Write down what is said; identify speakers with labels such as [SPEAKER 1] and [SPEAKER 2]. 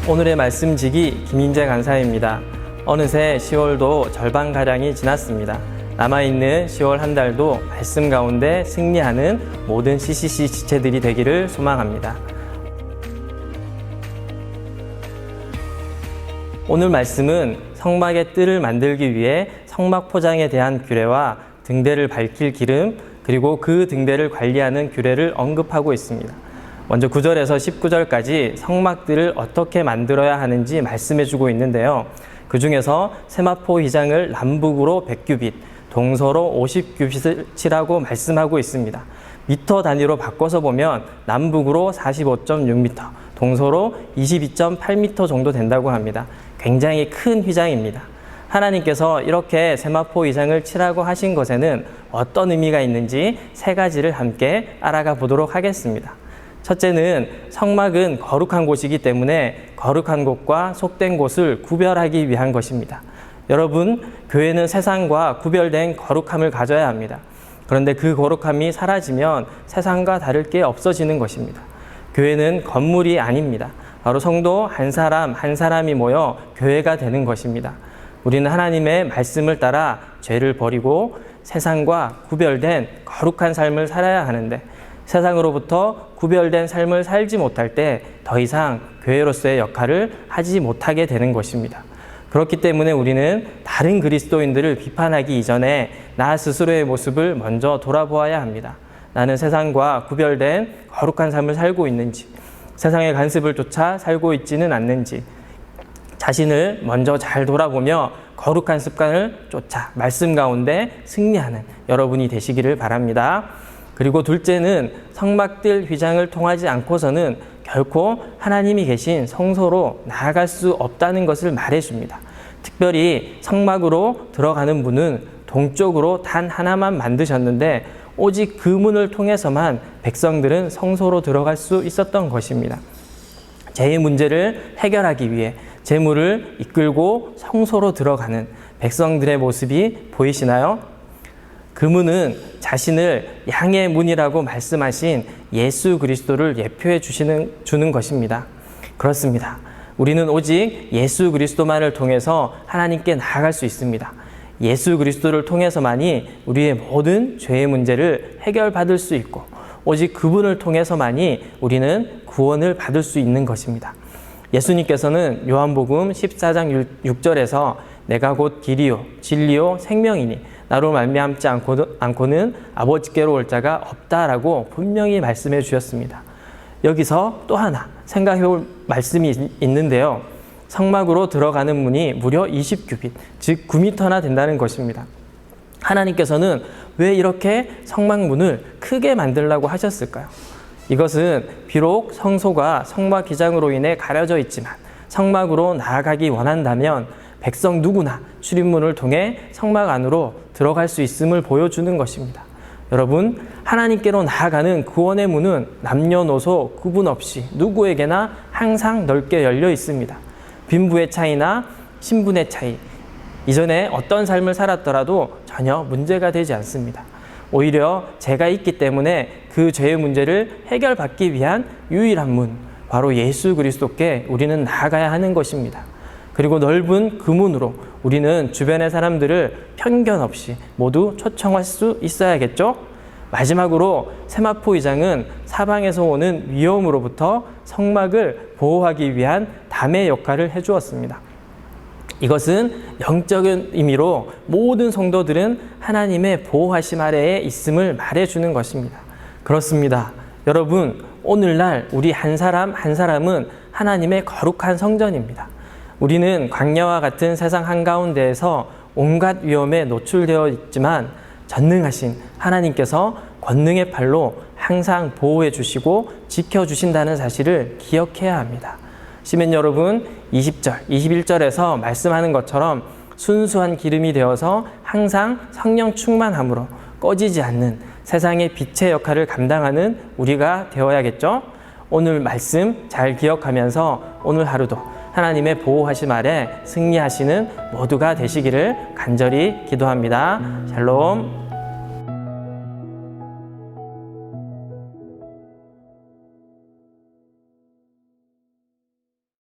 [SPEAKER 1] 오늘의 말씀지기 김인재 간사입니다. 어느새 10월도 절반가량이 지났습니다. 남아있는 10월 한 달도 말씀 가운데 승리하는 모든 CCC 지체들이 되기를 소망합니다. 오늘 말씀은 성막의 뜰을 만들기 위해 성막 포장에 대한 규례와 등대를 밝힐 기름, 그리고 그 등대를 관리하는 규례를 언급하고 있습니다. 먼저 9절에서 19절까지 성막들을 어떻게 만들어야 하는지 말씀해주고 있는데요. 그 중에서 세마포 휘장을 남북으로 100규빗, 동서로 50규빗을 치라고 말씀하고 있습니다. 미터 단위로 바꿔서 보면 남북으로 45.6m, 동서로 22.8m 정도 된다고 합니다. 굉장히 큰 휘장입니다. 하나님께서 이렇게 세마포 휘장을 치라고 하신 것에는 어떤 의미가 있는지 세 가지를 함께 알아가 보도록 하겠습니다. 첫째는 성막은 거룩한 곳이기 때문에 거룩한 곳과 속된 곳을 구별하기 위한 것입니다. 여러분, 교회는 세상과 구별된 거룩함을 가져야 합니다. 그런데 그 거룩함이 사라지면 세상과 다를 게 없어지는 것입니다. 교회는 건물이 아닙니다. 바로 성도 한 사람 한 사람이 모여 교회가 되는 것입니다. 우리는 하나님의 말씀을 따라 죄를 버리고 세상과 구별된 거룩한 삶을 살아야 하는데, 세상으로부터 구별된 삶을 살지 못할 때 더 이상 교회로서의 역할을 하지 못하게 되는 것입니다. 그렇기 때문에 우리는 다른 그리스도인들을 비판하기 이전에 나 스스로의 모습을 먼저 돌아보아야 합니다. 나는 세상과 구별된 거룩한 삶을 살고 있는지, 세상의 간습을 쫓아 살고 있지는 않는지, 자신을 먼저 잘 돌아보며 거룩한 습관을 쫓아 말씀 가운데 승리하는 여러분이 되시기를 바랍니다. 그리고 둘째는 성막들 휘장을 통하지 않고서는 결코 하나님이 계신 성소로 나아갈 수 없다는 것을 말해줍니다. 특별히 성막으로 들어가는 문은 동쪽으로 단 하나만 만드셨는데 오직 그 문을 통해서만 백성들은 성소로 들어갈 수 있었던 것입니다. 죄의 문제를 해결하기 위해 재물을 이끌고 성소로 들어가는 백성들의 모습이 보이시나요? 그 문은 자신을 양의 문이라고 말씀하신 예수 그리스도를 예표해 주는 것입니다. 그렇습니다. 우리는 오직 예수 그리스도만을 통해서 하나님께 나아갈 수 있습니다. 예수 그리스도를 통해서만이 우리의 모든 죄의 문제를 해결받을 수 있고, 오직 그분을 통해서만이 우리는 구원을 받을 수 있는 것입니다. 예수님께서는 요한복음 14장 6절에서 내가 곧 길이요 진리요 생명이니 나로 말미암지 않고는 아버지께로 올 자가 없다라고 분명히 말씀해 주셨습니다. 여기서 또 하나 생각해 볼 말씀이 있는데요. 성막으로 들어가는 문이 무려 20규빗, 즉 9m나 된다는 것입니다. 하나님께서는 왜 이렇게 성막문을 크게 만들라고 하셨을까요? 이것은 비록 성소가 성막 기장으로 인해 가려져 있지만 성막으로 나아가기 원한다면 백성 누구나 출입문을 통해 성막 안으로 들어갈 수 있음을 보여주는 것입니다. 여러분, 하나님께로 나아가는 구원의 문은 남녀노소 구분 없이 누구에게나 항상 넓게 열려 있습니다. 빈부의 차이나 신분의 차이, 이전에 어떤 삶을 살았더라도 전혀 문제가 되지 않습니다. 오히려 죄가 있기 때문에 그 죄의 문제를 해결받기 위한 유일한 문, 바로 예수 그리스도께 우리는 나아가야 하는 것입니다. 그리고 넓은 그 문으로 우리는 주변의 사람들을 편견 없이 모두 초청할 수 있어야겠죠? 마지막으로 세마포 휘장은 사방에서 오는 위험으로부터 성막을 보호하기 위한 담의 역할을 해주었습니다. 이것은 영적인 의미로 모든 성도들은 하나님의 보호하심 아래에 있음을 말해주는 것입니다. 그렇습니다. 여러분, 오늘날 우리 한 사람 한 사람은 하나님의 거룩한 성전입니다. 우리는 광야와 같은 세상 한가운데에서 온갖 위험에 노출되어 있지만 전능하신 하나님께서 권능의 팔로 항상 보호해 주시고 지켜주신다는 사실을 기억해야 합니다. 시민 여러분, 20절, 21절에서 말씀하는 것처럼 순수한 기름이 되어서 항상 성령 충만함으로 꺼지지 않는 세상의 빛의 역할을 감당하는 우리가 되어야겠죠? 오늘 말씀 잘 기억하면서 오늘 하루도 하나님의 보호하심 아래 승리하시는 모두가 되시기를 간절히 기도합니다. 샬롬.